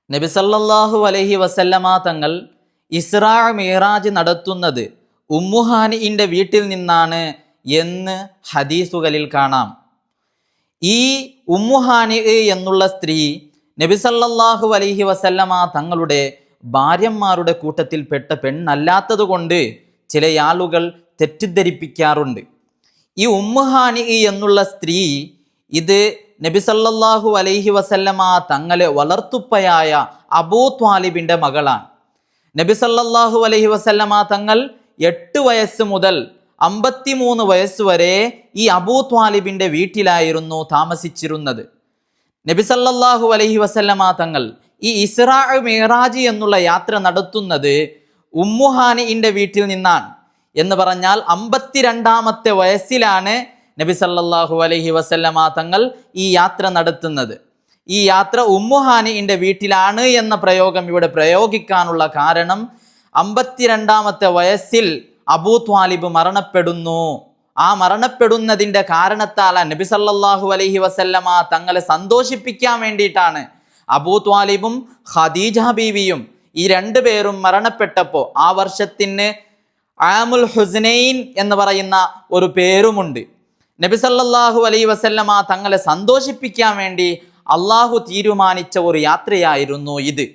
നബി സല്ലല്ലാഹു അലൈഹി വസല്ലമ തങ്ങൾ ഇസ്രാ മിഅ്റാജ് നടത്തുന്നത് ഉമ്മുഹാനിയുടെ വീട്ടിൽ നിന്നാണ് എന്ന് ഹദീസുകളിൽ കാണാം. ഈ ഉമ്മുഹാനി എന്നുള്ള സ്ത്രീ നബി സല്ലല്ലാഹു അലൈഹി വസല്ലമ തങ്ങളുടെ ഭാര്യമാരുടെ കൂട്ടത്തിൽപ്പെട്ട പെണ്ണല്ലാത്തത് കൊണ്ട് ചില ആളുകൾ തെറ്റിദ്ധരിപ്പിക്കാറുണ്ട്. ഈ ഉമ്മുഹാനി എന്നുള്ള സ്ത്രീ ഇത് നബി സല്ലല്ലാഹു അലൈഹി വസല്ലമ തങ്ങളെ വളർത്തുപ്പയായ അബൂ ത്വാലിബിൻ്റെ മകളാണ്. നബി സല്ലല്ലാഹു അലൈഹി വസല്ലമ തങ്ങൾ 8 വയസ്സ് മുതൽ 53 വയസ്സ് വരെ ഈ അബൂ ത്വാലിബിൻ്റെ വീട്ടിലായിരുന്നു താമസിച്ചിരുന്നത്. നബി സല്ലല്ലാഹു അലൈഹി വസല്ലമ തങ്ങൾ ഈ ഇസ്രാ മിഅ്റാജ് എന്നുള്ള യാത്ര നടത്തുന്നത് ഉമ്മുഹാനിയുടെ വീട്ടിൽ നിന്നാണ്. എന്ന് പറഞ്ഞാൽ 52-ാമത്തെ വയസ്സിലാണ് നബി സല്ലല്ലാഹു അലൈഹി വസല്ലമ തങ്ങൾ ഈ യാത്ര നടത്തുന്നത്. ഈ യാത്ര ഉമ്മുഹാനിയുടെ വീട്ടിലാണ് എന്ന പ്രയോഗം ഇവിടെ പ്രയോഗിക്കാനുള്ള കാരണം 52-ാമത്തെ വയസ്സിൽ അബൂ ത്വാലിബ് മരണപ്പെടുന്നു. ആ മരണപ്പെടുന്നതിൻ്റെ കാരണത്താൽ നബി സല്ലല്ലാഹു അലൈഹി വസല്ലമ തങ്ങളെ സന്തോഷിപ്പിക്കാൻ വേണ്ടിയിട്ടാണ് അബൂ ത്വാലിബും ഖദീജ ബീവിയും ഈ 2 പേരും മരണപ്പെട്ടപ്പോൾ ആ വർഷത്തിന് ആമുൽ ഹുസ്നൈൻ എന്ന് പറയുന്ന ഒരു പേരുമുണ്ട്. നബി സല്ലല്ലാഹു അലൈഹി വസല്ലമ തങ്ങളെ സന്തോഷിപ്പിക്കാൻ വേണ്ടി അള്ളാഹു തീരുമാനിച്ച ഒരു യാത്രയായിരുന്നു ഇത്.